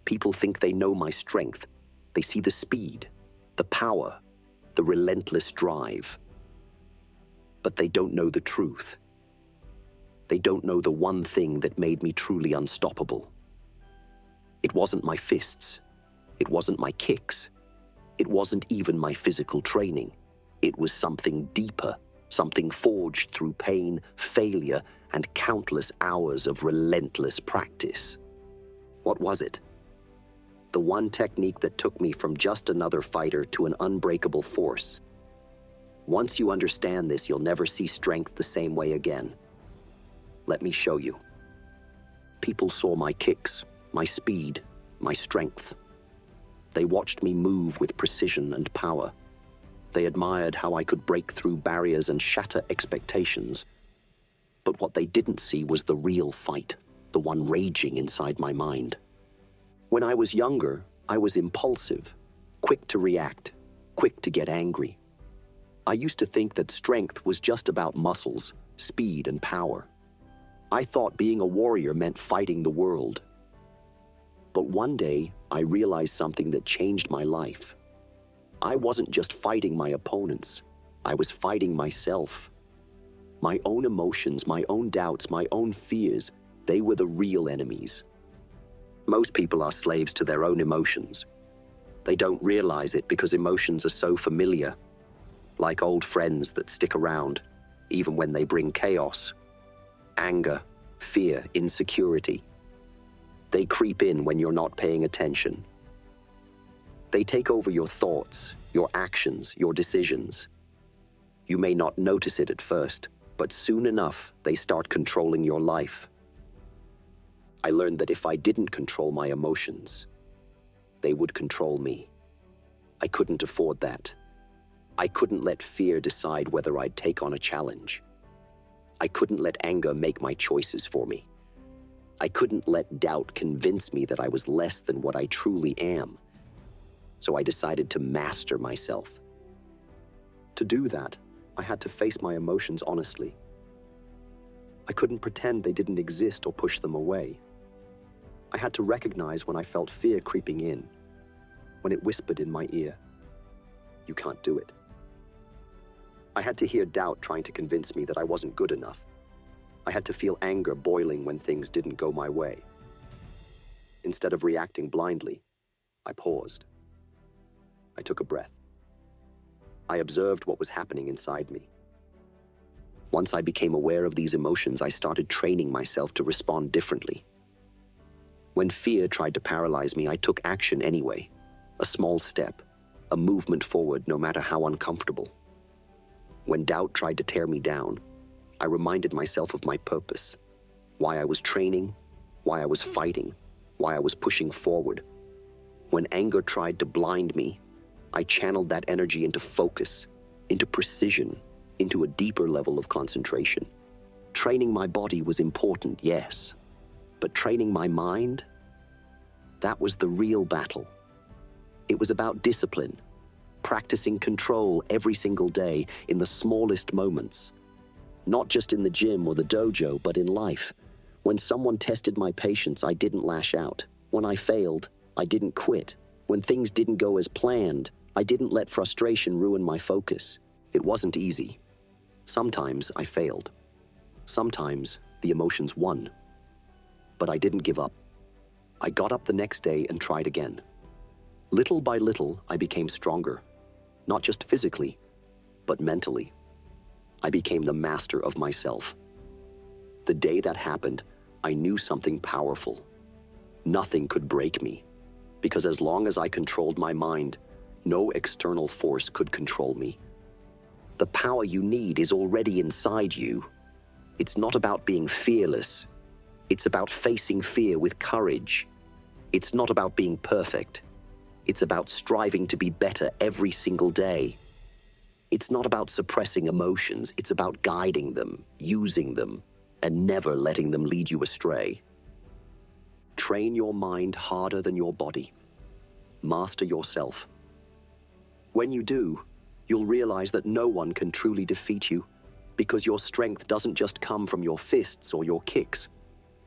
People think they know my strength. They see the speed, the power, the relentless drive. But they don't know the truth. They don't know the one thing that made me truly unstoppable. It wasn't my fists. It wasn't my kicks. It wasn't even my physical training. It was something deeper, something forged through pain, failure, and countless hours of relentless practice. What was it? The one technique that took me from just another fighter to an unbreakable force. Once you understand this, you'll never see strength the same way again. Let me show you. People saw my kicks, my speed, my strength. They watched me move with precision and power. They admired how I could break through barriers and shatter expectations. But what they didn't see was the real fight, the one raging inside my mind. When I was younger, I was impulsive, quick to react, quick to get angry. I used to think that strength was just about muscles, speed, and power. I thought being a warrior meant fighting the world. But one day, I realized something that changed my life. I wasn't just fighting my opponents. I was fighting myself. My own emotions, my own doubts, my own fears, they were the real enemies. Most people are slaves to their own emotions. They don't realize it because emotions are so familiar, like old friends that stick around, even when they bring chaos. Anger, fear, insecurity. They creep in when you're not paying attention. They take over your thoughts, your actions, your decisions. You may not notice it at first, but soon enough, they start controlling your life. I learned that if I didn't control my emotions, they would control me. I couldn't afford that. I couldn't let fear decide whether I'd take on a challenge. I couldn't let anger make my choices for me. I couldn't let doubt convince me that I was less than what I truly am. So I decided to master myself. To do that, I had to face my emotions honestly. I couldn't pretend they didn't exist or push them away. I had to recognize when I felt fear creeping in, when it whispered in my ear, "You can't do it." I had to hear doubt trying to convince me that I wasn't good enough. I had to feel anger boiling when things didn't go my way. Instead of reacting blindly, I paused. I took a breath. I observed what was happening inside me. Once I became aware of these emotions, I started training myself to respond differently. When fear tried to paralyze me, I took action anyway. A small step, a movement forward no matter how uncomfortable. When doubt tried to tear me down, I reminded myself of my purpose, why I was training, why I was fighting, why I was pushing forward. When anger tried to blind me, I channeled that energy into focus, into precision, into a deeper level of concentration. Training my body was important, yes, but training my mind, that was the real battle. It was about discipline, practicing control every single day in the smallest moments. Not just in the gym or the dojo, but in life. When someone tested my patience, I didn't lash out. When I failed, I didn't quit. When things didn't go as planned, I didn't let frustration ruin my focus. It wasn't easy. Sometimes I failed. Sometimes the emotions won. But I didn't give up. I got up the next day and tried again. Little by little, I became stronger. Not just physically, but mentally. I became the master of myself. The day that happened, I knew something powerful. Nothing could break me, because as long as I controlled my mind, no external force could control me. The power you need is already inside you. It's not about being fearless. It's about facing fear with courage. It's not about being perfect. It's about striving to be better every single day. It's not about suppressing emotions. It's about guiding them, using them, and never letting them lead you astray. Train your mind harder than your body. Master yourself. When you do, you'll realize that no one can truly defeat you, because your strength doesn't just come from your fists or your kicks.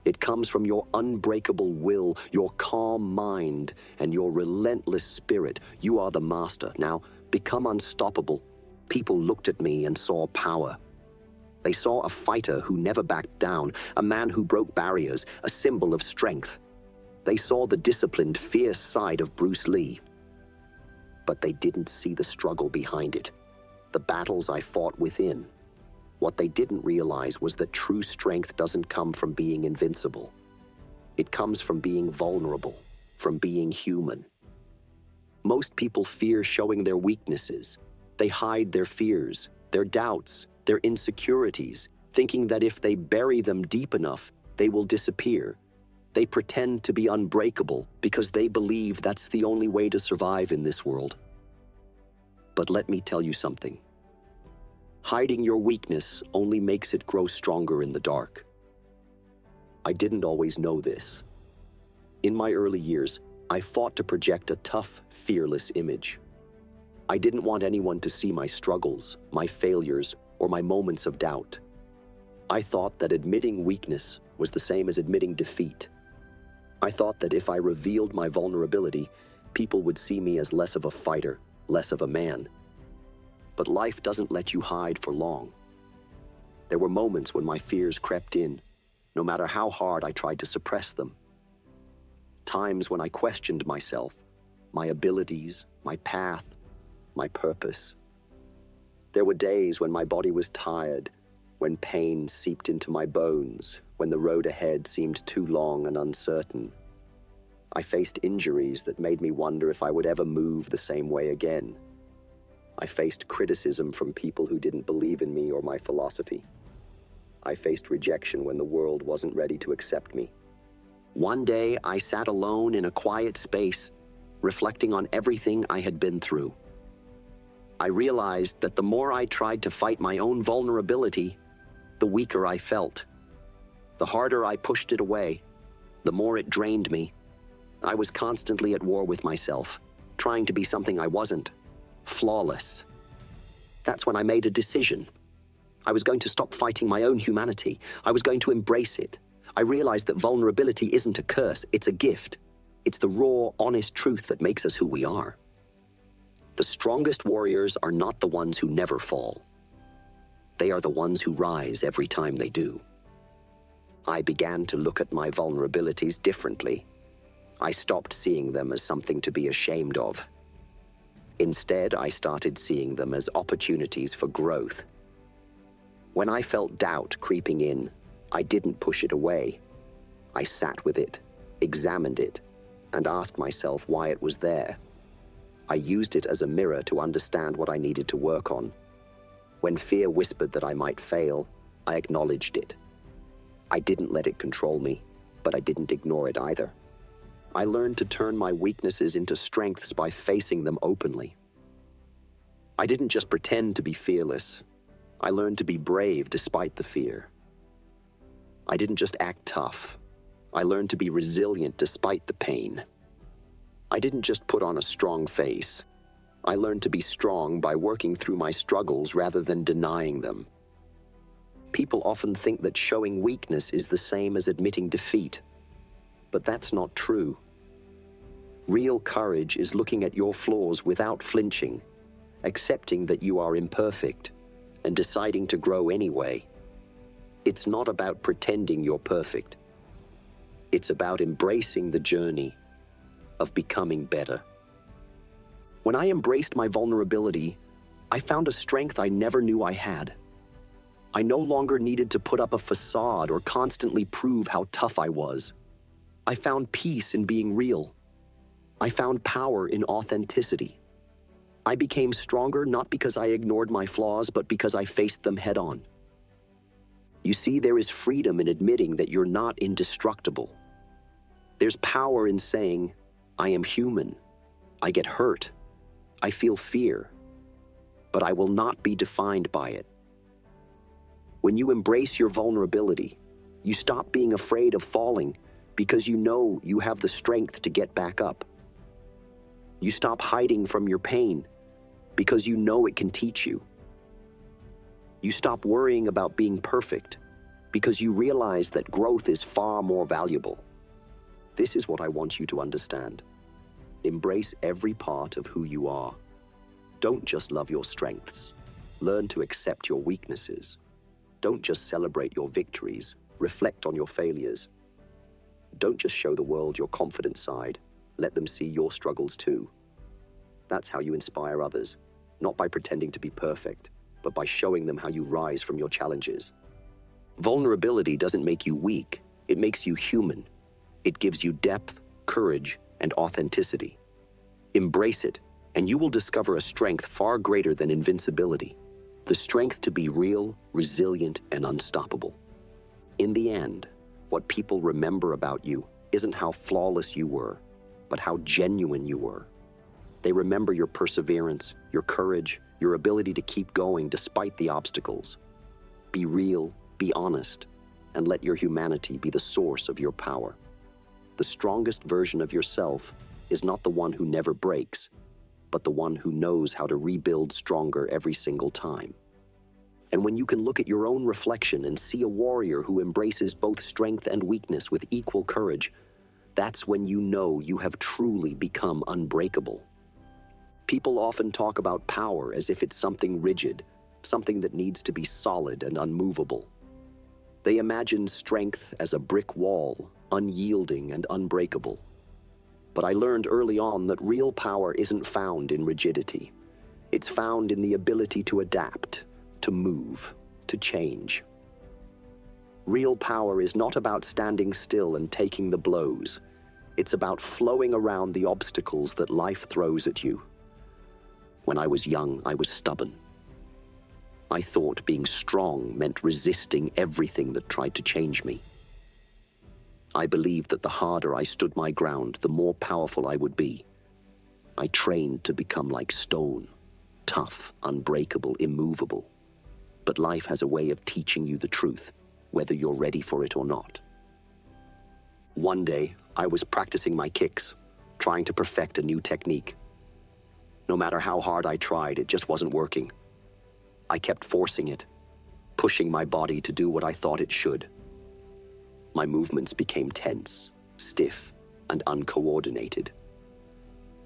It comes from your unbreakable will, your calm mind, and your relentless spirit. You are the master. Now, become unstoppable. People looked at me and saw power. They saw a fighter who never backed down, a man who broke barriers, a symbol of strength. They saw the disciplined, fierce side of Bruce Lee. But they didn't see the struggle behind it, the battles I fought within. What they didn't realize was that true strength doesn't come from being invincible. It comes from being vulnerable, from being human. Most people fear showing their weaknesses. They hide their fears, their doubts, their insecurities, thinking that if they bury them deep enough, they will disappear. They pretend to be unbreakable because they believe that's the only way to survive in this world. But let me tell you something. Hiding your weakness only makes it grow stronger in the dark. I didn't always know this. In my early years, I fought to project a tough, fearless image. I didn't want anyone to see my struggles, my failures, or my moments of doubt. I thought that admitting weakness was the same as admitting defeat. I thought that if I revealed my vulnerability, people would see me as less of a fighter, less of a man. But life doesn't let you hide for long. There were moments when my fears crept in, no matter how hard I tried to suppress them. Times when I questioned myself, my abilities, my path, my purpose. There were days when my body was tired, when pain seeped into my bones, when the road ahead seemed too long and uncertain. I faced injuries that made me wonder if I would ever move the same way again. I faced criticism from people who didn't believe in me or my philosophy. I faced rejection when the world wasn't ready to accept me. One day, I sat alone in a quiet space, reflecting on everything I had been through. I realized that the more I tried to fight my own vulnerability, the weaker I felt. The harder I pushed it away, the more it drained me. I was constantly at war with myself, trying to be something I wasn't, flawless. That's when I made a decision. I was going to stop fighting my own humanity. I was going to embrace it. I realized that vulnerability isn't a curse, it's a gift. It's the raw, honest truth that makes us who we are. The strongest warriors are not the ones who never fall. They are the ones who rise every time they do. I began to look at my vulnerabilities differently. I stopped seeing them as something to be ashamed of. Instead, I started seeing them as opportunities for growth. When I felt doubt creeping in, I didn't push it away. I sat with it, examined it, and asked myself why it was there. I used it as a mirror to understand what I needed to work on. When fear whispered that I might fail, I acknowledged it. I didn't let it control me, but I didn't ignore it either. I learned to turn my weaknesses into strengths by facing them openly. I didn't just pretend to be fearless. I learned to be brave despite the fear. I didn't just act tough. I learned to be resilient despite the pain. I didn't just put on a strong face. I learned to be strong by working through my struggles rather than denying them. People often think that showing weakness is the same as admitting defeat, but that's not true. Real courage is looking at your flaws without flinching, accepting that you are imperfect, and deciding to grow anyway. It's not about pretending you're perfect. It's about embracing the journey of becoming better. When I embraced my vulnerability, I found a strength I never knew I had. I no longer needed to put up a facade or constantly prove how tough I was. I found peace in being real. I found power in authenticity. I became stronger not because I ignored my flaws, but because I faced them head on. You see, there is freedom in admitting that you're not indestructible. There's power in saying, I am human. I get hurt. I feel fear. But I will not be defined by it. When you embrace your vulnerability, you stop being afraid of falling because you know you have the strength to get back up. You stop hiding from your pain because you know it can teach you. You stop worrying about being perfect because you realize that growth is far more valuable. This is what I want you to understand. Embrace every part of who you are. Don't just love your strengths. Learn to accept your weaknesses. Don't just celebrate your victories. Reflect on your failures. Don't just show the world your confident side. Let them see your struggles too. That's how you inspire others, not by pretending to be perfect, but by showing them how you rise from your challenges. Vulnerability doesn't make you weak. It makes you human. It gives you depth, courage, and authenticity. Embrace it, and you will discover a strength far greater than invincibility. The strength to be real, resilient, and unstoppable. In the end, what people remember about you isn't how flawless you were, but how genuine you were. They remember your perseverance, your courage, your ability to keep going despite the obstacles. Be real, be honest, and let your humanity be the source of your power. The strongest version of yourself is not the one who never breaks, but the one who knows how to rebuild stronger every single time. And when you can look at your own reflection and see a warrior who embraces both strength and weakness with equal courage, that's when you know you have truly become unbreakable. People often talk about power as if it's something rigid, something that needs to be solid and unmovable. They imagine strength as a brick wall, unyielding and unbreakable. But I learned early on that real power isn't found in rigidity. It's found in the ability to adapt, to move, to change. Real power is not about standing still and taking the blows. It's about flowing around the obstacles that life throws at you. When I was young, I was stubborn. I thought being strong meant resisting everything that tried to change me. I believed that the harder I stood my ground, the more powerful I would be. I trained to become like stone, tough, unbreakable, immovable. But life has a way of teaching you the truth, whether you're ready for it or not. One day, I was practicing my kicks, trying to perfect a new technique. No matter how hard I tried, it just wasn't working. I kept forcing it, pushing my body to do what I thought it should. My movements became tense, stiff, and uncoordinated.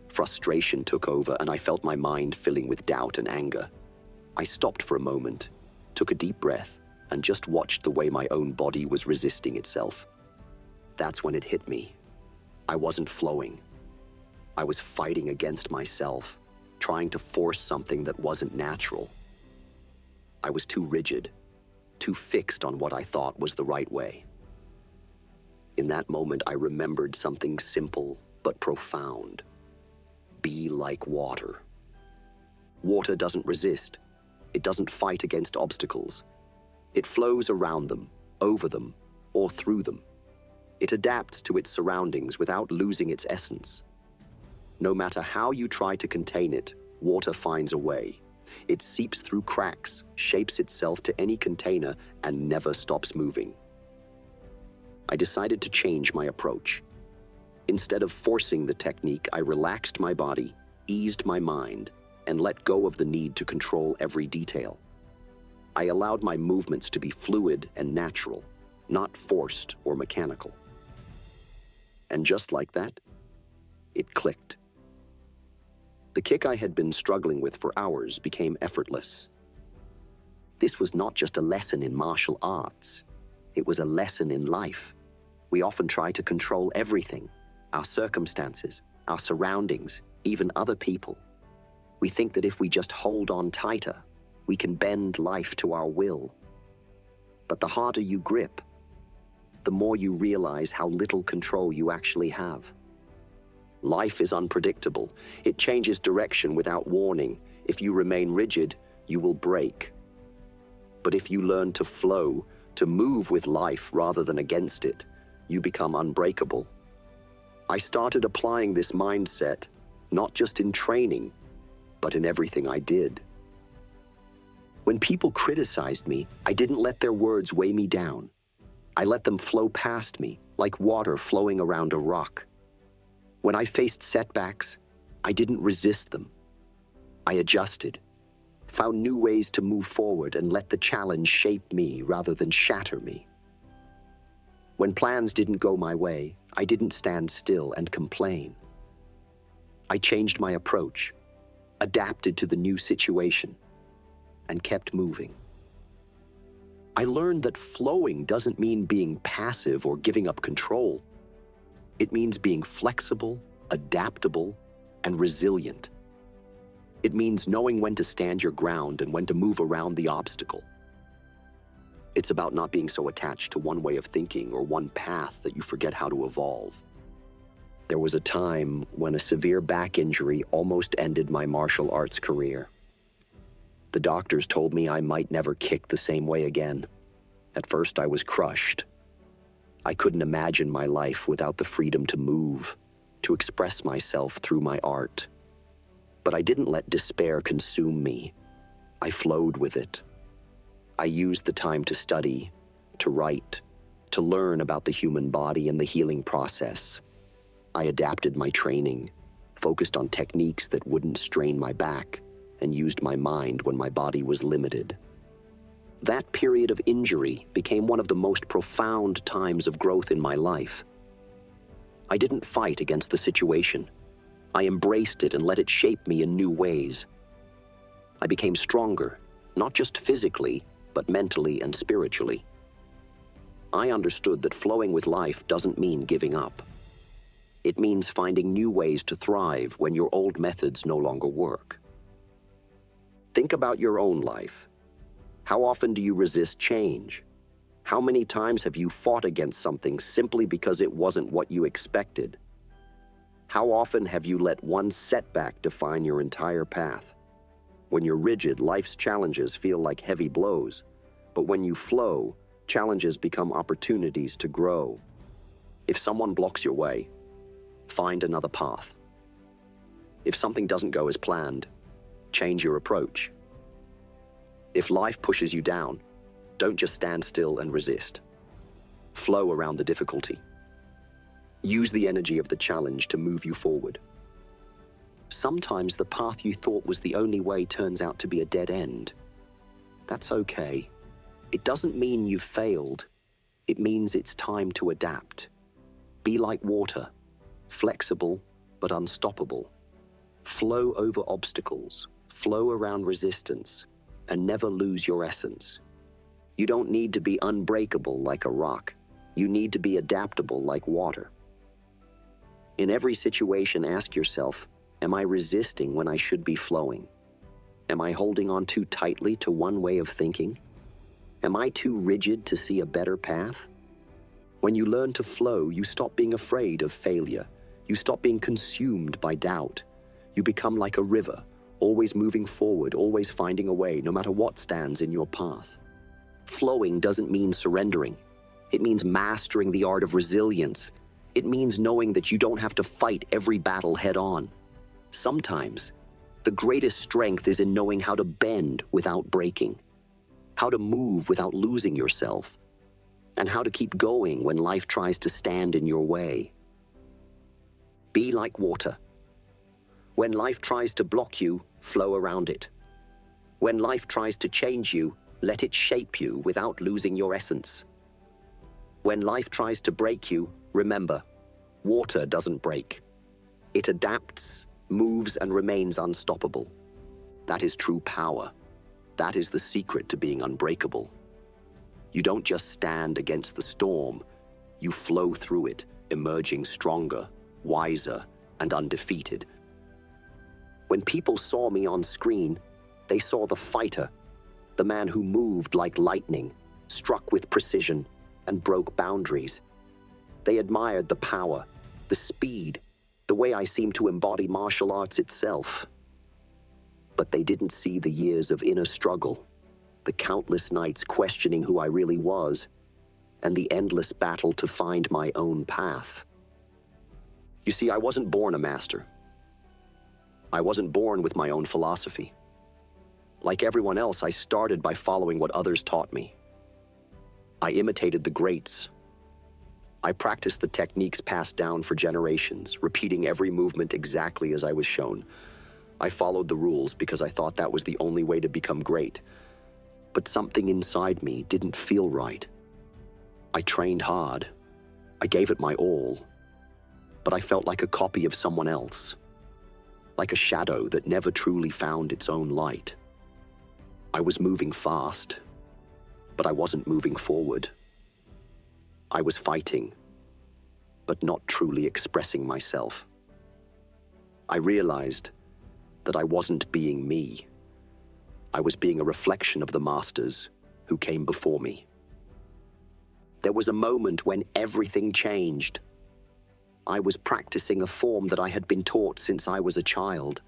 Frustration took over, and I felt my mind filling with doubt and anger. I stopped for a moment, took a deep breath, and just watched the way my own body was resisting itself. That's when it hit me. I wasn't flowing. I was fighting against myself, trying to force something that wasn't natural. I was too rigid, too fixed on what I thought was the right way. In that moment, I remembered something simple but profound. Be like water. Water doesn't resist. It doesn't fight against obstacles. It flows around them, over them, or through them. It adapts to its surroundings without losing its essence. No matter how you try to contain it, water finds a way. It seeps through cracks, shapes itself to any container, and never stops moving. I decided to change my approach. Instead of forcing the technique, I relaxed my body, eased my mind, and let go of the need to control every detail. I allowed my movements to be fluid and natural, not forced or mechanical. And just like that, it clicked. The kick I had been struggling with for hours became effortless. This was not just a lesson in martial arts. It was a lesson in life. We often try to control everything, our circumstances, our surroundings, even other people. We think that if we just hold on tighter, we can bend life to our will. But the harder you grip, the more you realize how little control you actually have. Life is unpredictable. It changes direction without warning. If you remain rigid, you will break. But if you learn to flow, to move with life rather than against it, you become unbreakable. I started applying this mindset, not just in training, but in everything I did. When people criticized me, I didn't let their words weigh me down. I let them flow past me, like water flowing around a rock. When I faced setbacks, I didn't resist them. I adjusted, found new ways to move forward, and let the challenge shape me rather than shatter me. When plans didn't go my way, I didn't stand still and complain. I changed my approach, adapted to the new situation, and kept moving. I learned that flowing doesn't mean being passive or giving up control. It means being flexible, adaptable, and resilient. It means knowing when to stand your ground and when to move around the obstacle. It's about not being so attached to one way of thinking or one path that you forget how to evolve. There was a time when a severe back injury almost ended my martial arts career. The doctors told me I might never kick the same way again. At first, I was crushed. I couldn't imagine my life without the freedom to move, to express myself through my art. But I didn't let despair consume me. I flowed with it. I used the time to study, to write, to learn about the human body and the healing process. I adapted my training, focused on techniques that wouldn't strain my back, and used my mind when my body was limited. That period of injury became one of the most profound times of growth in my life. I didn't fight against the situation. I embraced it and let it shape me in new ways. I became stronger, not just physically, but mentally and spiritually. I understood that flowing with life doesn't mean giving up. It means finding new ways to thrive when your old methods no longer work. Think about your own life. How often do you resist change? How many times have you fought against something simply because it wasn't what you expected? How often have you let one setback define your entire path? When you're rigid, life's challenges feel like heavy blows. But when you flow, challenges become opportunities to grow. If someone blocks your way, find another path. If something doesn't go as planned, change your approach. If life pushes you down, don't just stand still and resist. Flow around the difficulty. Use the energy of the challenge to move you forward. Sometimes the path you thought was the only way turns out to be a dead end. That's okay. It doesn't mean you've failed. It means it's time to adapt. Be like water, flexible but unstoppable. Flow over obstacles, flow around resistance, and never lose your essence. You don't need to be unbreakable like a rock. You need to be adaptable like water. In every situation, ask yourself, am I resisting when I should be flowing? Am I holding on too tightly to one way of thinking? Am I too rigid to see a better path? When you learn to flow, you stop being afraid of failure. You stop being consumed by doubt. You become like a river, always moving forward, always finding a way, no matter what stands in your path. Flowing doesn't mean surrendering. It means mastering the art of resilience. It means knowing that you don't have to fight every battle head on. Sometimes, the greatest strength is in knowing how to bend without breaking, how to move without losing yourself, and how to keep going when life tries to stand in your way. Be like water. When life tries to block you, flow around it. When life tries to change you, let it shape you without losing your essence. When life tries to break you, remember, water doesn't break. It adapts, moves, and remains unstoppable. That is true power. That is the secret to being unbreakable. You don't just stand against the storm, you flow through it, emerging stronger, wiser, and undefeated. When people saw me on screen, they saw the fighter, the man who moved like lightning, struck with precision, and broke boundaries. They admired the power, the speed, the way I seemed to embody martial arts itself. But they didn't see the years of inner struggle, the countless nights questioning who I really was, and the endless battle to find my own path. You see, I wasn't born a master. I wasn't born with my own philosophy. Like everyone else, I started by following what others taught me. I imitated the greats. I practiced the techniques passed down for generations, repeating every movement exactly as I was shown. I followed the rules because I thought that was the only way to become great. But something inside me didn't feel right. I trained hard, I gave it my all, but I felt like a copy of someone else, like a shadow that never truly found its own light. I was moving fast, but I wasn't moving forward. I was fighting, but not truly expressing myself. I realized that I wasn't being me. I was being a reflection of the masters who came before me. There was a moment when everything changed. I was practicing a form that I had been taught since I was a child.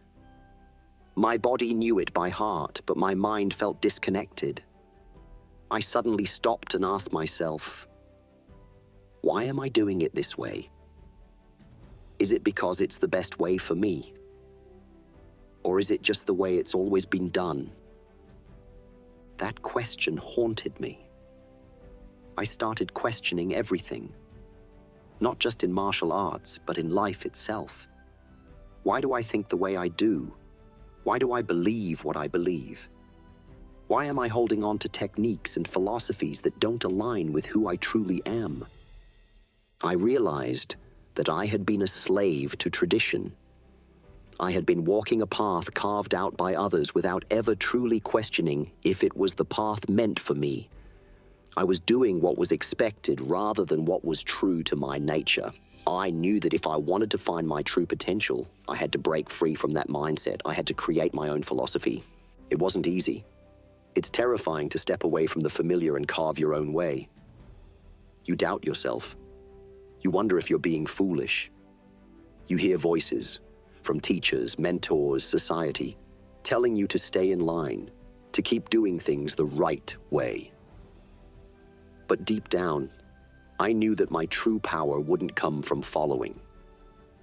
My body knew it by heart, but my mind felt disconnected. I suddenly stopped and asked myself, why am I doing it this way? Is it because it's the best way for me? Or is it just the way it's always been done? That question haunted me. I started questioning everything, not just in martial arts, but in life itself. Why do I think the way I do? Why do I believe what I believe? Why am I holding on to techniques and philosophies that don't align with who I truly am? I realized that I had been a slave to tradition. I had been walking a path carved out by others without ever truly questioning if it was the path meant for me. I was doing what was expected rather than what was true to my nature. I knew that if I wanted to find my true potential, I had to break free from that mindset. I had to create my own philosophy. It wasn't easy. It's terrifying to step away from the familiar and carve your own way. You doubt yourself. You wonder if you're being foolish. You hear voices from teachers, mentors, society, telling you to stay in line, to keep doing things the right way. But deep down, I knew that my true power wouldn't come from following.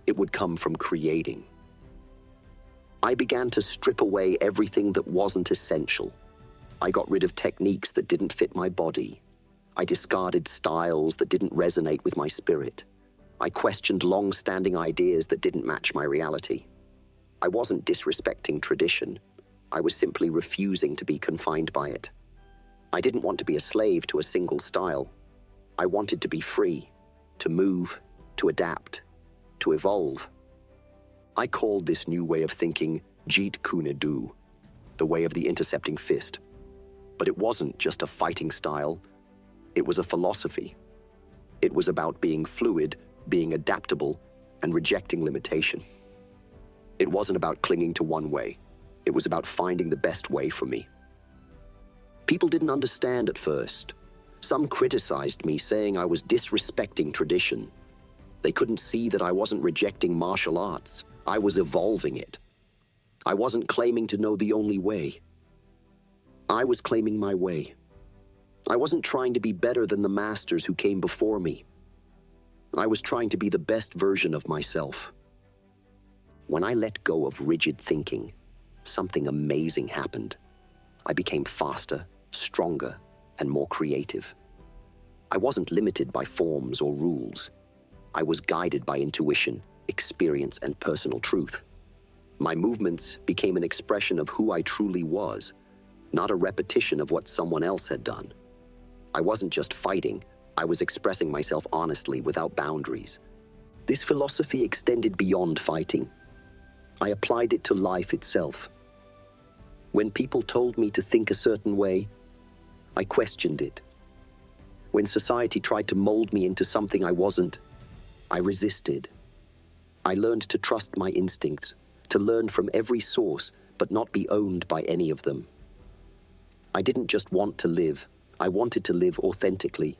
It would come from creating. I began to strip away everything that wasn't essential. I got rid of techniques that didn't fit my body. I discarded styles that didn't resonate with my spirit. I questioned long-standing ideas that didn't match my reality. I wasn't disrespecting tradition. I was simply refusing to be confined by it. I didn't want to be a slave to a single style. I wanted to be free, to move, to adapt, to evolve. I called this new way of thinking Jeet Kune Do, the way of the intercepting fist. But it wasn't just a fighting style. It was a philosophy. It was about being fluid, being adaptable, and rejecting limitation. It wasn't about clinging to one way. It was about finding the best way for me. People didn't understand at first. Some criticized me, saying I was disrespecting tradition. They couldn't see that I wasn't rejecting martial arts. I was evolving it. I wasn't claiming to know the only way. I was claiming my way. I wasn't trying to be better than the masters who came before me. I was trying to be the best version of myself. When I let go of rigid thinking, something amazing happened. I became faster, stronger, and more creative. I wasn't limited by forms or rules. I was guided by intuition, experience, and personal truth. My movements became an expression of who I truly was, not a repetition of what someone else had done. I wasn't just fighting, I was expressing myself honestly without boundaries. This philosophy extended beyond fighting. I applied it to life itself. When people told me to think a certain way, I questioned it. When society tried to mold me into something I wasn't, I resisted. I learned to trust my instincts, to learn from every source, but not be owned by any of them. I didn't just want to live, I wanted to live authentically.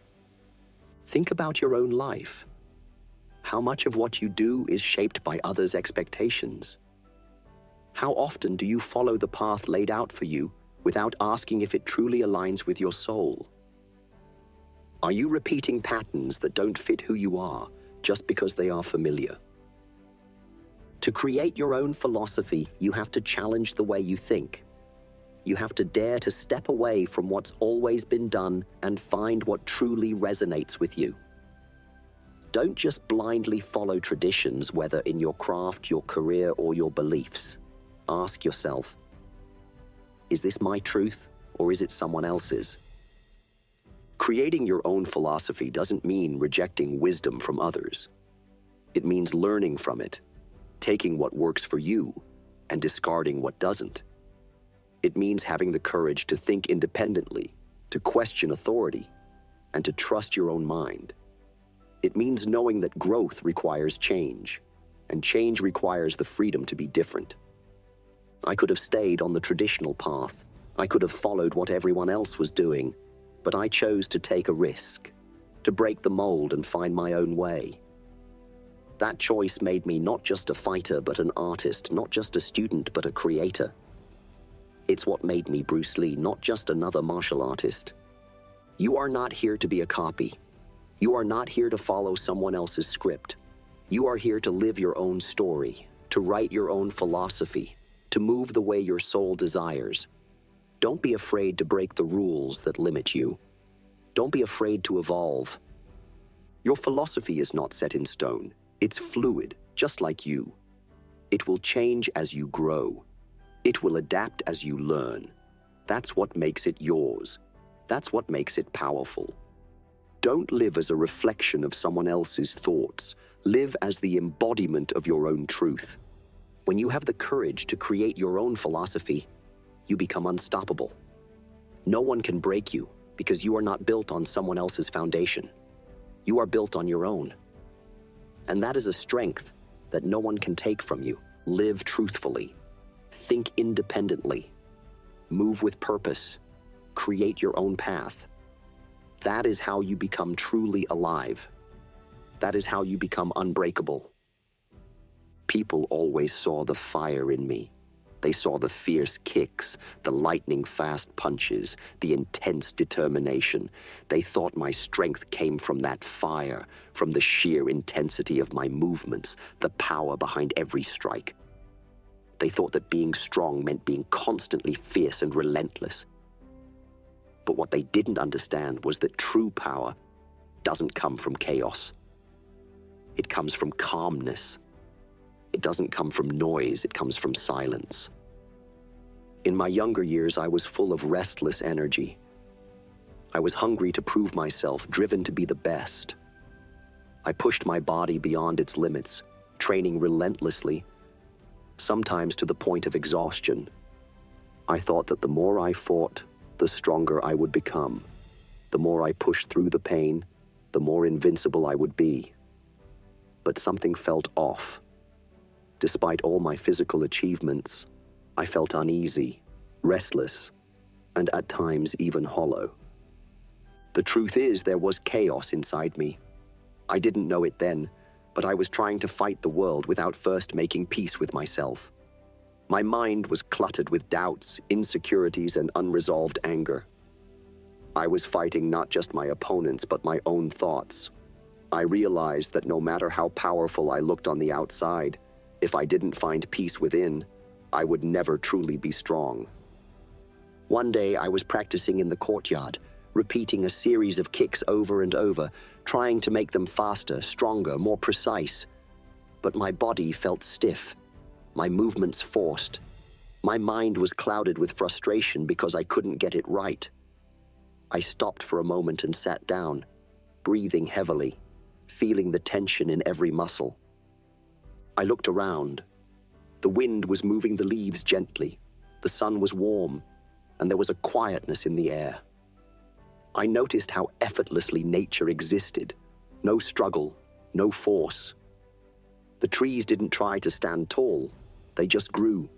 Think about your own life. How much of what you do is shaped by others' expectations? How often do you follow the path laid out for you without asking if it truly aligns with your soul? Are you repeating patterns that don't fit who you are just because they are familiar? To create your own philosophy, you have to challenge the way you think. You have to dare to step away from what's always been done and find what truly resonates with you. Don't just blindly follow traditions, whether in your craft, your career, or your beliefs. Ask yourself, is this my truth or is it someone else's? Creating your own philosophy doesn't mean rejecting wisdom from others. It means learning from it, taking what works for you, and discarding what doesn't. It means having the courage to think independently, to question authority, and to trust your own mind. It means knowing that growth requires change, and change requires the freedom to be different. I could have stayed on the traditional path. I could have followed what everyone else was doing, but I chose to take a risk, to break the mold and find my own way. That choice made me not just a fighter, but an artist, not just a student, but a creator. It's what made me Bruce Lee, not just another martial artist. You are not here to be a copy. You are not here to follow someone else's script. You are here to live your own story, to write your own philosophy, to move the way your soul desires. Don't be afraid to break the rules that limit you. Don't be afraid to evolve. Your philosophy is not set in stone. It's fluid, just like you. It will change as you grow. It will adapt as you learn. That's what makes it yours. That's what makes it powerful. Don't live as a reflection of someone else's thoughts. Live as the embodiment of your own truth. When you have the courage to create your own philosophy, you become unstoppable. No one can break you because you are not built on someone else's foundation. You are built on your own. And that is a strength that no one can take from you. Live truthfully. Think independently. Move with purpose. Create your own path. That is how you become truly alive. That is how you become unbreakable. People always saw the fire in me. They saw the fierce kicks, the lightning-fast punches, the intense determination. They thought my strength came from that fire, from the sheer intensity of my movements, the power behind every strike. They thought that being strong meant being constantly fierce and relentless. But what they didn't understand was that true power doesn't come from chaos. It comes from calmness. It doesn't come from noise, it comes from silence. In my younger years, I was full of restless energy. I was hungry to prove myself, driven to be the best. I pushed my body beyond its limits, training relentlessly, sometimes to the point of exhaustion. I thought that the more I fought, the stronger I would become. The more I pushed through the pain, the more invincible I would be. But something felt off. Despite all my physical achievements, I felt uneasy, restless, and at times even hollow. The truth is, there was chaos inside me. I didn't know it then, but I was trying to fight the world without first making peace with myself. My mind was cluttered with doubts, insecurities, and unresolved anger. I was fighting not just my opponents, but my own thoughts. I realized that no matter how powerful I looked on the outside, if I didn't find peace within, I would never truly be strong. One day I was practicing in the courtyard, repeating a series of kicks over and over, trying to make them faster, stronger, more precise. But my body felt stiff, my movements forced. My mind was clouded with frustration because I couldn't get it right. I stopped for a moment and sat down, breathing heavily, feeling the tension in every muscle. I looked around. The wind was moving the leaves gently, the sun was warm, and there was a quietness in the air. I noticed how effortlessly nature existed. No struggle, no force. The trees didn't try to stand tall, they just grew.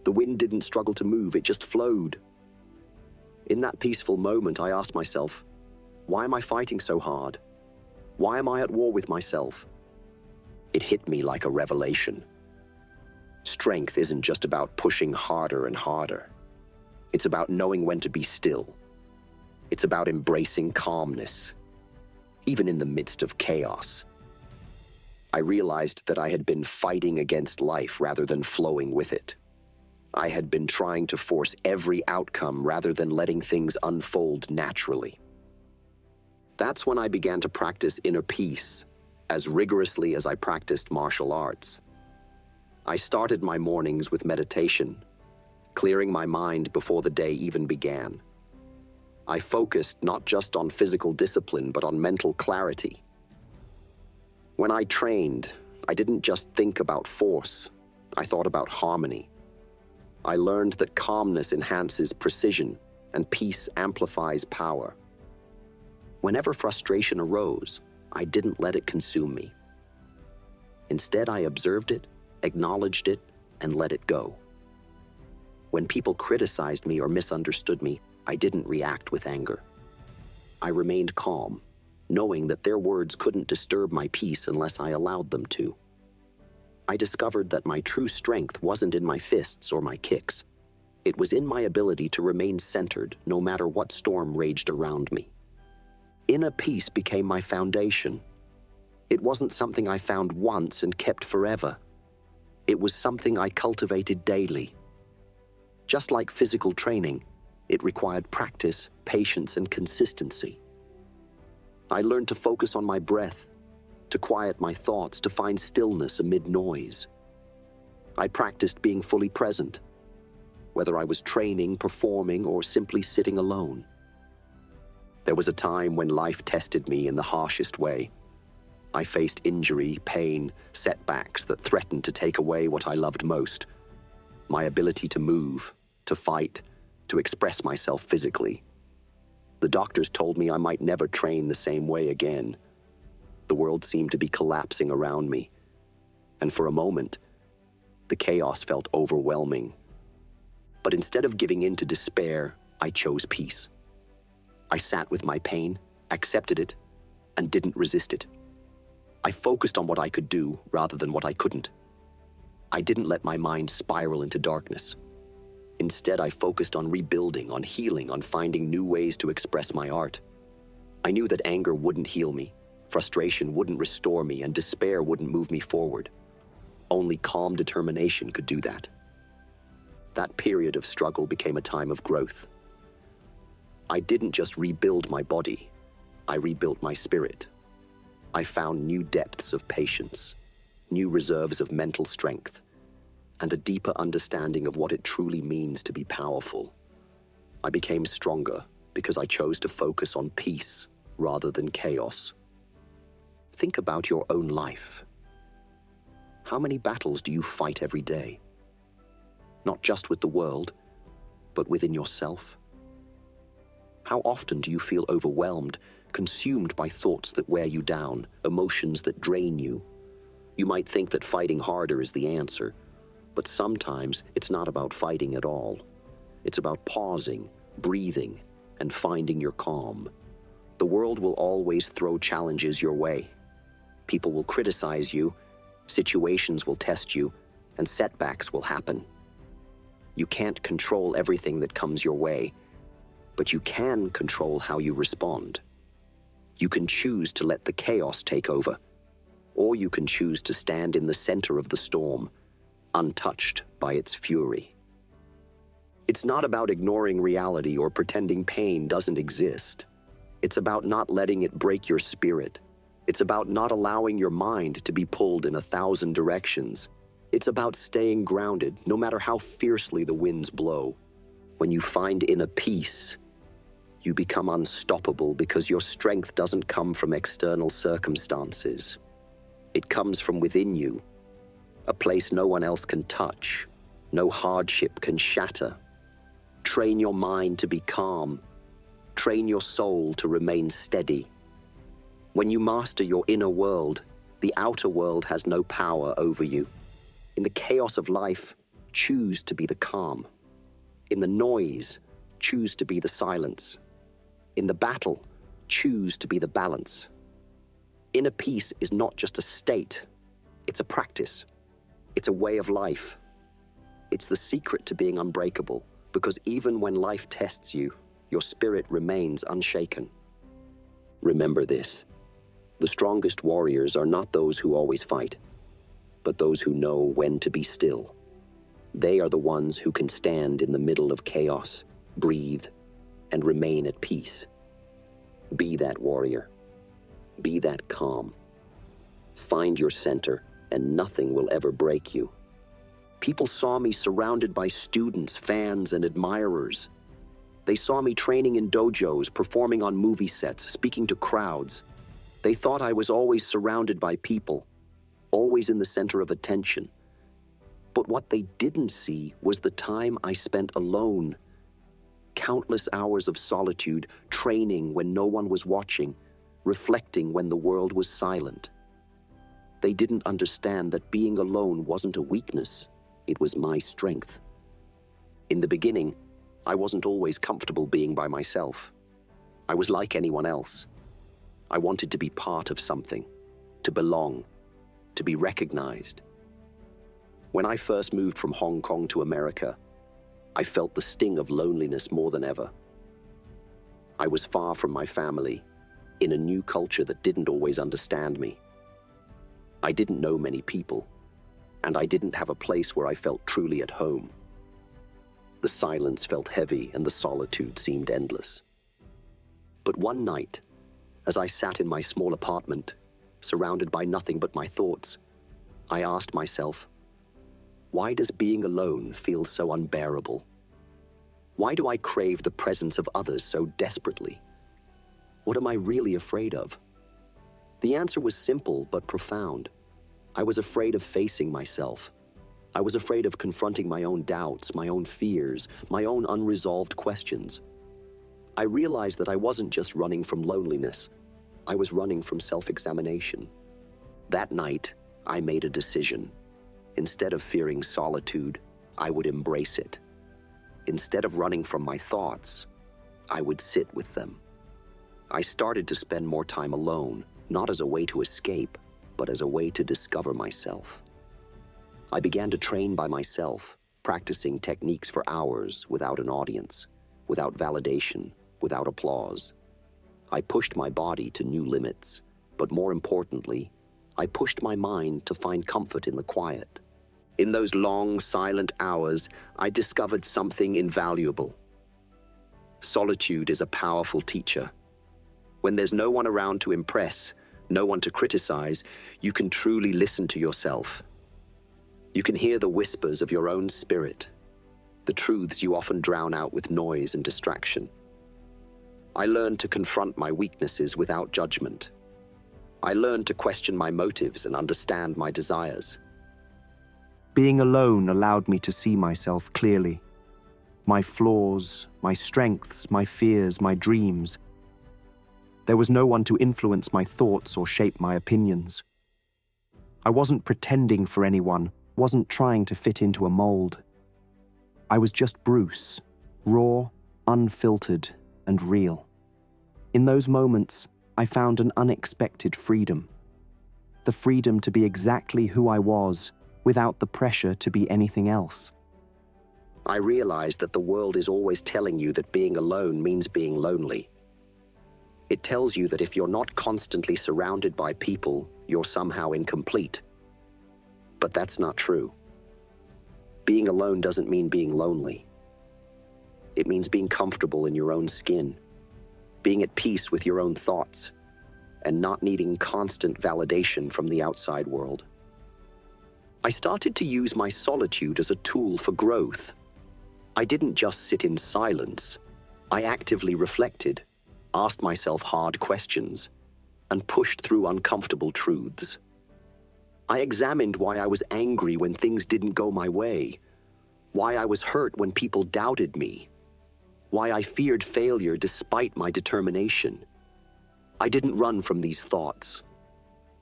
The wind didn't struggle to move, it just flowed. In that peaceful moment, I asked myself, why am I fighting so hard? Why am I at war with myself? It hit me like a revelation. Strength isn't just about pushing harder and harder. It's about knowing when to be still. It's about embracing calmness, even in the midst of chaos. I realized that I had been fighting against life rather than flowing with it. I had been trying to force every outcome rather than letting things unfold naturally. That's when I began to practice inner peace, as rigorously as I practiced martial arts. I started my mornings with meditation, clearing my mind before the day even began. I focused not just on physical discipline, but on mental clarity. When I trained, I didn't just think about force, I thought about harmony. I learned that calmness enhances precision and peace amplifies power. Whenever frustration arose, I didn't let it consume me. Instead, I observed it, acknowledged it, and let it go. When people criticized me or misunderstood me, I didn't react with anger. I remained calm, knowing that their words couldn't disturb my peace unless I allowed them to. I discovered that my true strength wasn't in my fists or my kicks. It was in my ability to remain centered no matter what storm raged around me. Inner peace became my foundation. It wasn't something I found once and kept forever. It was something I cultivated daily. Just like physical training, it required practice, patience, and consistency. I learned to focus on my breath, to quiet my thoughts, to find stillness amid noise. I practiced being fully present, whether I was training, performing, or simply sitting alone. There was a time when life tested me in the harshest way. I faced injury, pain, setbacks that threatened to take away what I loved most: my ability to move, to fight, to express myself physically. The doctors told me I might never train the same way again. The world seemed to be collapsing around me, and for a moment, the chaos felt overwhelming. But instead of giving in to despair, I chose peace. I sat with my pain, accepted it, and didn't resist it. I focused on what I could do rather than what I couldn't. I didn't let my mind spiral into darkness. Instead, I focused on rebuilding, on healing, on finding new ways to express my art. I knew that anger wouldn't heal me, frustration wouldn't restore me, and despair wouldn't move me forward. Only calm determination could do that. That period of struggle became a time of growth. I didn't just rebuild my body, I rebuilt my spirit. I found new depths of patience, new reserves of mental strength, and a deeper understanding of what it truly means to be powerful. I became stronger because I chose to focus on peace rather than chaos. Think about your own life. How many battles do you fight every day? Not just with the world, but within yourself? How often do you feel overwhelmed, consumed by thoughts that wear you down, emotions that drain you? You might think that fighting harder is the answer, but sometimes it's not about fighting at all. It's about pausing, breathing, and finding your calm. The world will always throw challenges your way. People will criticize you, situations will test you, and setbacks will happen. You can't control everything that comes your way, but you can control how you respond. You can choose to let the chaos take over, or you can choose to stand in the center of the storm, untouched by its fury. It's not about ignoring reality or pretending pain doesn't exist. It's about not letting it break your spirit. It's about not allowing your mind to be pulled in 1,000 directions. It's about staying grounded, no matter how fiercely the winds blow. When you find inner peace, you become unstoppable because your strength doesn't come from external circumstances. It comes from within you, a place no one else can touch, no hardship can shatter. Train your mind to be calm. Train your soul to remain steady. When you master your inner world, the outer world has no power over you. In the chaos of life, choose to be the calm. In the noise, choose to be the silence. In the battle, choose to be the balance. Inner peace is not just a state, it's a practice. It's a way of life. It's the secret to being unbreakable, because even when life tests you, your spirit remains unshaken. Remember this: the strongest warriors are not those who always fight, but those who know when to be still. They are the ones who can stand in the middle of chaos, breathe, and remain at peace. Be that warrior. Be that calm. Find your center, and nothing will ever break you. People saw me surrounded by students, fans, and admirers. They saw me training in dojos, performing on movie sets, speaking to crowds. They thought I was always surrounded by people, always in the center of attention. But what they didn't see was the time I spent alone. Countless hours of solitude, training when no one was watching, reflecting when the world was silent. They didn't understand that being alone wasn't a weakness, it was my strength. In the beginning, I wasn't always comfortable being by myself. I was like anyone else. I wanted to be part of something, to belong, to be recognized. When I first moved from Hong Kong to America, I felt the sting of loneliness more than ever. I was far from my family, in a new culture that didn't always understand me. I didn't know many people, and I didn't have a place where I felt truly at home. The silence felt heavy and the solitude seemed endless. But one night, as I sat in my small apartment, surrounded by nothing but my thoughts, I asked myself, why does being alone feel so unbearable? Why do I crave the presence of others so desperately? What am I really afraid of? The answer was simple but profound. I was afraid of facing myself. I was afraid of confronting my own doubts, my own fears, my own unresolved questions. I realized that I wasn't just running from loneliness. I was running from self-examination. That night, I made a decision. Instead of fearing solitude, I would embrace it. Instead of running from my thoughts, I would sit with them. I started to spend more time alone, not as a way to escape, but as a way to discover myself. I began to train by myself, practicing techniques for hours without an audience, without validation, without applause. I pushed my body to new limits, but more importantly, I pushed my mind to find comfort in the quiet. In those long, silent hours, I discovered something invaluable. Solitude is a powerful teacher. When there's no one around to impress, no one to criticize, you can truly listen to yourself. You can hear the whispers of your own spirit, the truths you often drown out with noise and distraction. I learned to confront my weaknesses without judgment. I learned to question my motives and understand my desires. Being alone allowed me to see myself clearly. My flaws, my strengths, my fears, my dreams. There was no one to influence my thoughts or shape my opinions. I wasn't pretending for anyone, wasn't trying to fit into a mold. I was just Bruce, raw, unfiltered, and real. In those moments, I found an unexpected freedom. The freedom to be exactly who I was, without the pressure to be anything else. I realized that the world is always telling you that being alone means being lonely. It tells you that if you're not constantly surrounded by people, you're somehow incomplete. But that's not true. Being alone doesn't mean being lonely. It means being comfortable in your own skin, being at peace with your own thoughts, and not needing constant validation from the outside world. I started to use my solitude as a tool for growth. I didn't just sit in silence. I actively reflected, asked myself hard questions, and pushed through uncomfortable truths. I examined why I was angry when things didn't go my way, why I was hurt when people doubted me, why I feared failure despite my determination. I didn't run from these thoughts.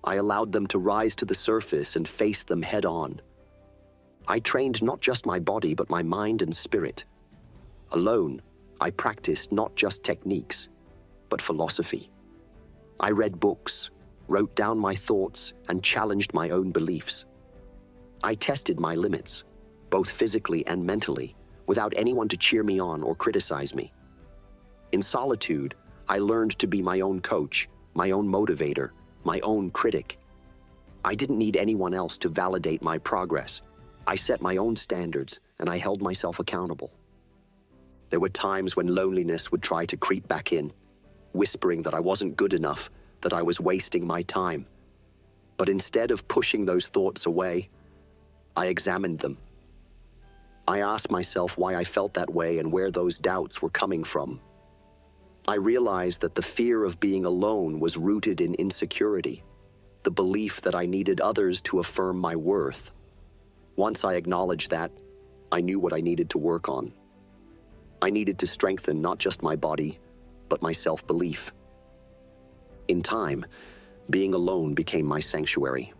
I allowed them to rise to the surface and face them head on. I trained not just my body, but my mind and spirit. Alone, I practiced not just techniques, but philosophy. I read books, wrote down my thoughts, and challenged my own beliefs. I tested my limits, both physically and mentally, without anyone to cheer me on or criticize me. In solitude, I learned to be my own coach, my own motivator, my own critic. I didn't need anyone else to validate my progress. I set my own standards, and I held myself accountable. There were times when loneliness would try to creep back in, whispering that I wasn't good enough, that I was wasting my time. But instead of pushing those thoughts away, I examined them. I asked myself why I felt that way and where those doubts were coming from. I realized that the fear of being alone was rooted in insecurity, the belief that I needed others to affirm my worth. Once I acknowledged that, I knew what I needed to work on. I needed to strengthen not just my body, but my self-belief. In time, being alone became my sanctuary.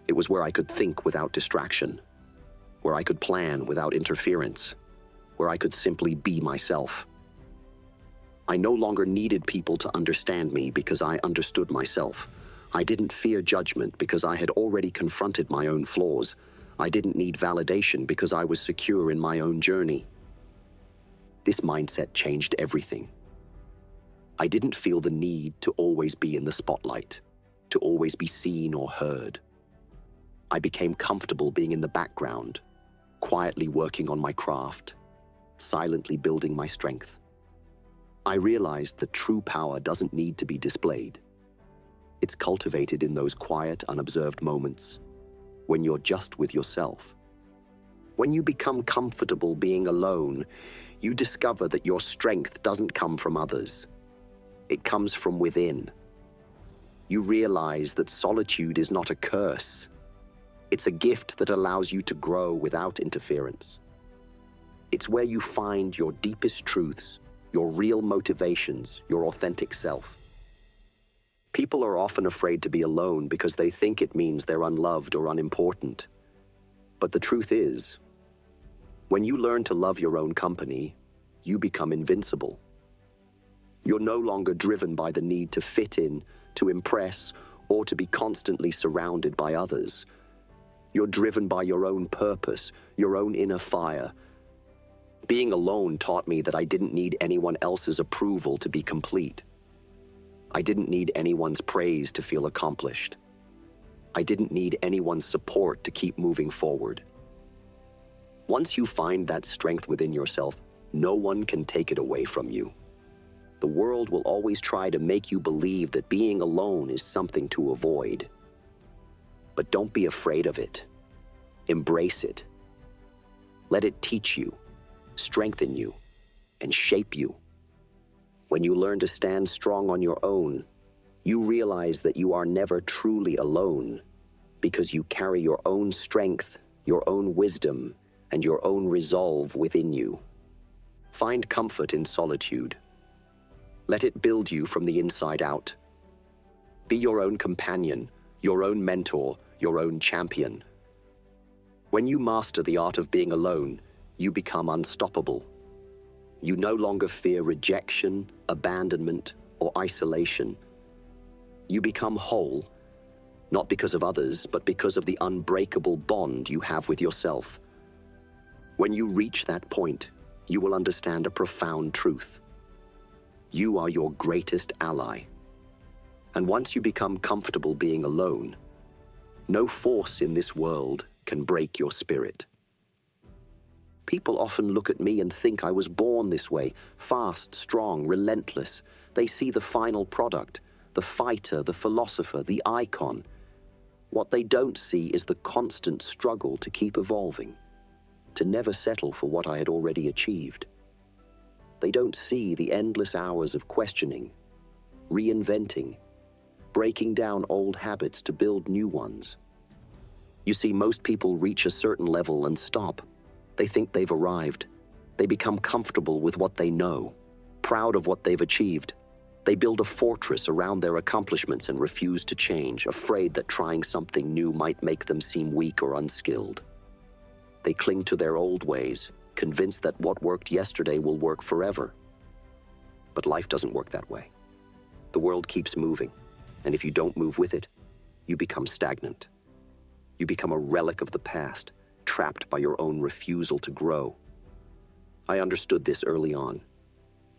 It was where I could think without distraction, where I could plan without interference, where I could simply be myself. I no longer needed people to understand me because I understood myself. I didn't fear judgment because I had already confronted my own flaws. I didn't need validation because I was secure in my own journey. This mindset changed everything. I didn't feel the need to always be in the spotlight, to always be seen or heard. I became comfortable being in the background, quietly working on my craft, silently building my strength. I realized that true power doesn't need to be displayed. It's cultivated in those quiet, unobserved moments, when you're just with yourself. When you become comfortable being alone, you discover that your strength doesn't come from others. It comes from within. You realize that solitude is not a curse. It's a gift that allows you to grow without interference. It's where you find your deepest truths, your real motivations, your authentic self. People are often afraid to be alone because they think it means they're unloved or unimportant. But the truth is, when you learn to love your own company, you become invincible. You're no longer driven by the need to fit in, to impress, or to be constantly surrounded by others. You're driven by your own purpose, your own inner fire. Being alone taught me that I didn't need anyone else's approval to be complete. I didn't need anyone's praise to feel accomplished. I didn't need anyone's support to keep moving forward. Once you find that strength within yourself, no one can take it away from you. The world will always try to make you believe that being alone is something to avoid. But don't be afraid of it. Embrace it. Let it teach you, strengthen you, and shape you. When you learn to stand strong on your own, you realize that you are never truly alone because you carry your own strength, your own wisdom, and your own resolve within you. Find comfort in solitude. Let it build you from the inside out. Be your own companion, your own mentor, your own champion. When you master the art of being alone, you become unstoppable. You no longer fear rejection, abandonment, or isolation. You become whole, not because of others, but because of the unbreakable bond you have with yourself. When you reach that point, you will understand a profound truth. You are your greatest ally. And once you become comfortable being alone, no force in this world can break your spirit. People often look at me and think I was born this way, fast, strong, relentless. They see the final product, the fighter, the philosopher, the icon. What they don't see is the constant struggle to keep evolving, to never settle for what I had already achieved. They don't see the endless hours of questioning, reinventing, breaking down old habits to build new ones. You see, most people reach a certain level and stop. They think they've arrived. They become comfortable with what they know, proud of what they've achieved. They build a fortress around their accomplishments and refuse to change, afraid that trying something new might make them seem weak or unskilled. They cling to their old ways, convinced that what worked yesterday will work forever. But life doesn't work that way. The world keeps moving, and if you don't move with it, you become stagnant. You become a relic of the past, trapped by your own refusal to grow. I understood this early on.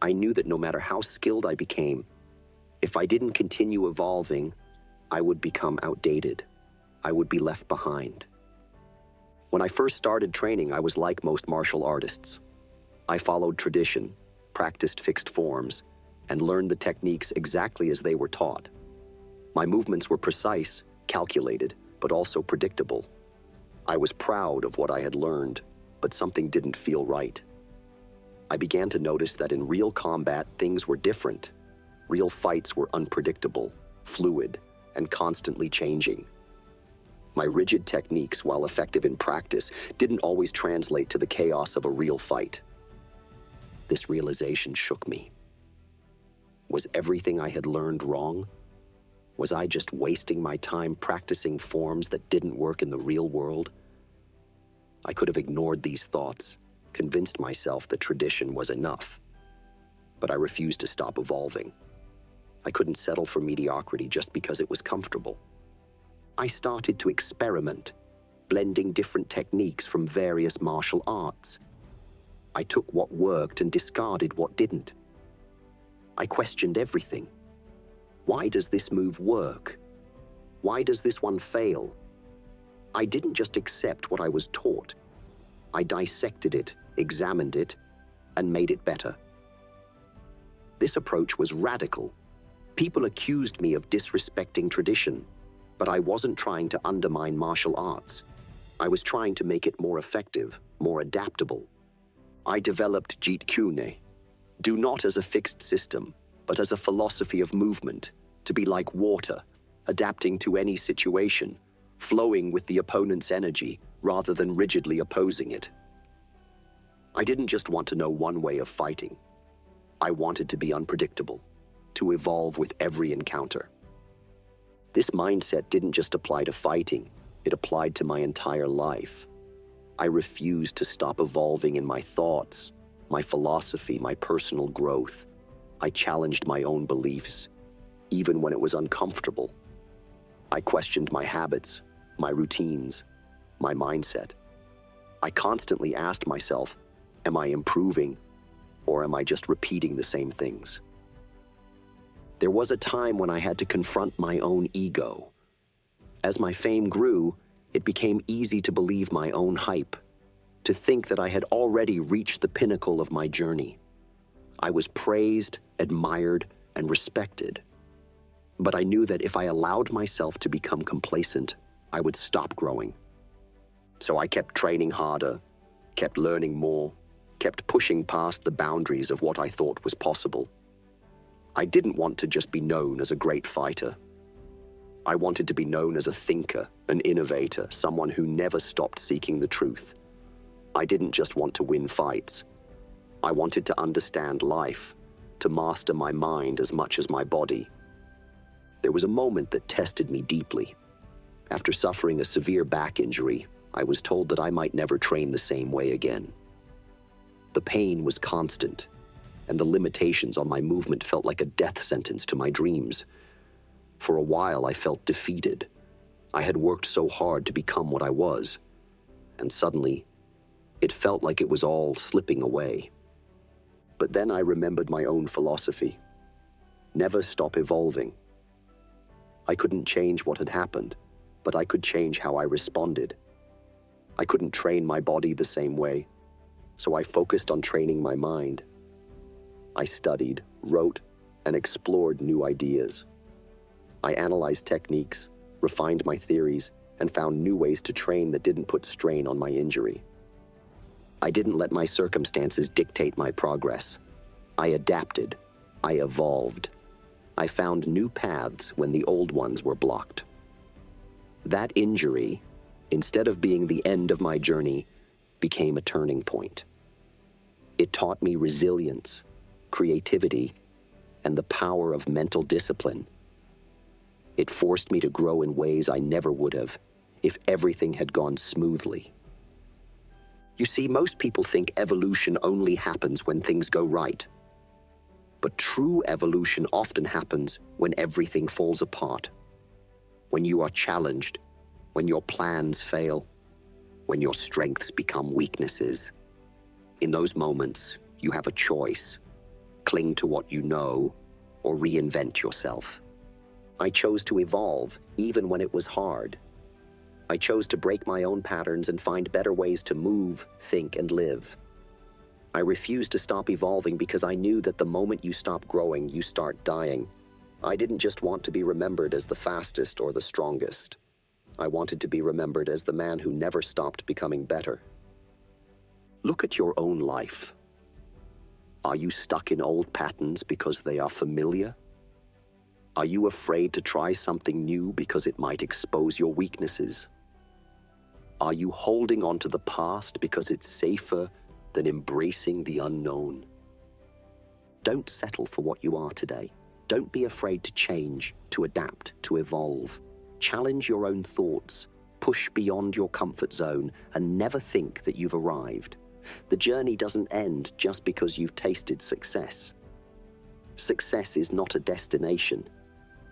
I knew that no matter how skilled I became, if I didn't continue evolving, I would become outdated. I would be left behind. When I first started training, I was like most martial artists. I followed tradition, practiced fixed forms, and learned the techniques exactly as they were taught. My movements were precise, calculated, but also predictable. I was proud of what I had learned, but something didn't feel right. I began to notice that in real combat, things were different. Real fights were unpredictable, fluid, and constantly changing. My rigid techniques, while effective in practice, didn't always translate to the chaos of a real fight. This realization shook me. Was everything I had learned wrong? Was I just wasting my time practicing forms that didn't work in the real world? I could have ignored these thoughts, convinced myself that tradition was enough. But I refused to stop evolving. I couldn't settle for mediocrity just because it was comfortable. I started to experiment, blending different techniques from various martial arts. I took what worked and discarded what didn't. I questioned everything. Why does this move work? Why does this one fail? I didn't just accept what I was taught. I dissected it, examined it, and made it better. This approach was radical. People accused me of disrespecting tradition, but I wasn't trying to undermine martial arts. I was trying to make it more effective, more adaptable. I developed Jeet Kune, do not as a fixed system, but as a philosophy of movement, to be like water, adapting to any situation, flowing with the opponent's energy rather than rigidly opposing it. I didn't just want to know one way of fighting. I wanted to be unpredictable, to evolve with every encounter. This mindset didn't just apply to fighting, it applied to my entire life. I refused to stop evolving in my thoughts, my philosophy, my personal growth. I challenged my own beliefs, even when it was uncomfortable. I questioned my habits, my routines, my mindset. I constantly asked myself, am I improving, or am I just repeating the same things? There was a time when I had to confront my own ego. As my fame grew, it became easy to believe my own hype, to think that I had already reached the pinnacle of my journey. I was praised, admired, and respected. But I knew that if I allowed myself to become complacent, I would stop growing. So I kept training harder, kept learning more, kept pushing past the boundaries of what I thought was possible. I didn't want to just be known as a great fighter. I wanted to be known as a thinker, an innovator, someone who never stopped seeking the truth. I didn't just want to win fights. I wanted to understand life, to master my mind as much as my body. There was a moment that tested me deeply. After suffering a severe back injury, I was told that I might never train the same way again. The pain was constant, and the limitations on my movement felt like a death sentence to my dreams. For a while, I felt defeated. I had worked so hard to become what I was, and suddenly, it felt like it was all slipping away. But then I remembered my own philosophy. Never stop evolving. I couldn't change what had happened, but I could change how I responded. I couldn't train my body the same way, so I focused on training my mind. I studied, wrote, and explored new ideas. I analyzed techniques, refined my theories, and found new ways to train that didn't put strain on my injury. I didn't let my circumstances dictate my progress. I adapted. I evolved. I found new paths when the old ones were blocked. That injury, instead of being the end of my journey, became a turning point. It taught me resilience, creativity, and the power of mental discipline. It forced me to grow in ways I never would have if everything had gone smoothly. You see, most people think evolution only happens when things go right. But true evolution often happens when everything falls apart. When you are challenged, when your plans fail, when your strengths become weaknesses. In those moments, you have a choice: cling to what you know, or reinvent yourself. I chose to evolve, even when it was hard. I chose to break my own patterns and find better ways to move, think, and live. I refused to stop evolving because I knew that the moment you stop growing, you start dying. I didn't just want to be remembered as the fastest or the strongest. I wanted to be remembered as the man who never stopped becoming better. Look at your own life. Are you stuck in old patterns because they are familiar? Are you afraid to try something new because it might expose your weaknesses? Are you holding on to the past because it's safer than embracing the unknown? Don't settle for what you are today. Don't be afraid to change, to adapt, to evolve. Challenge your own thoughts, push beyond your comfort zone, and never think that you've arrived. The journey doesn't end just because you've tasted success. Success is not a destination.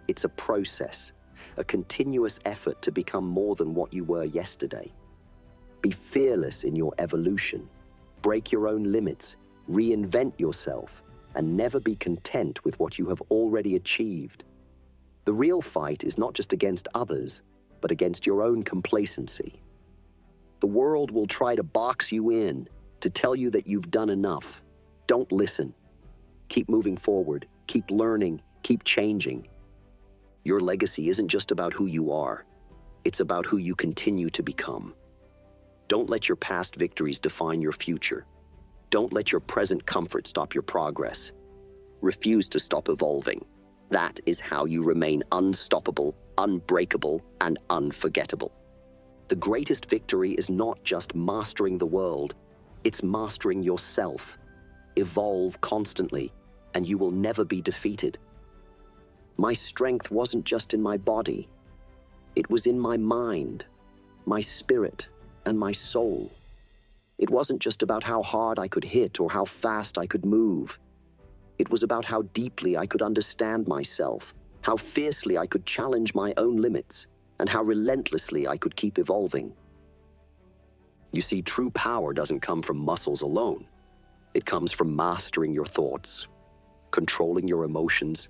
It's a process, a continuous effort to become more than what you were yesterday. Be fearless in your evolution. Break your own limits, reinvent yourself, and never be content with what you have already achieved. The real fight is not just against others, but against your own complacency. The world will try to box you in, to tell you that you've done enough. Don't listen. Keep moving forward, keep learning, keep changing. Your legacy isn't just about who you are, it's about who you continue to become. Don't let your past victories define your future. Don't let your present comfort stop your progress. Refuse to stop evolving. That is how you remain unstoppable, unbreakable, and unforgettable. The greatest victory is not just mastering the world, it's mastering yourself. Evolve constantly, and you will never be defeated. My strength wasn't just in my body. It was in my mind, my spirit, and my soul. It wasn't just about how hard I could hit or how fast I could move. It was about how deeply I could understand myself, how fiercely I could challenge my own limits, and how relentlessly I could keep evolving. You see, true power doesn't come from muscles alone. It comes from mastering your thoughts, controlling your emotions,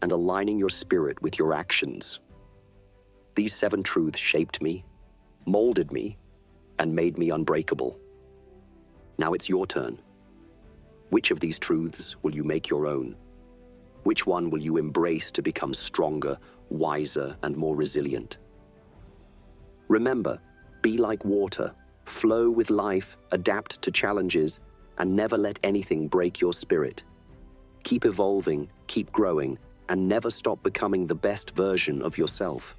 and aligning your spirit with your actions. These 7 truths shaped me, molded me, and made me unbreakable. Now it's your turn. Which of these truths will you make your own? Which one will you embrace to become stronger, wiser, and more resilient? Remember, be like water, flow with life, adapt to challenges, and never let anything break your spirit. Keep evolving, keep growing, and never stop becoming the best version of yourself.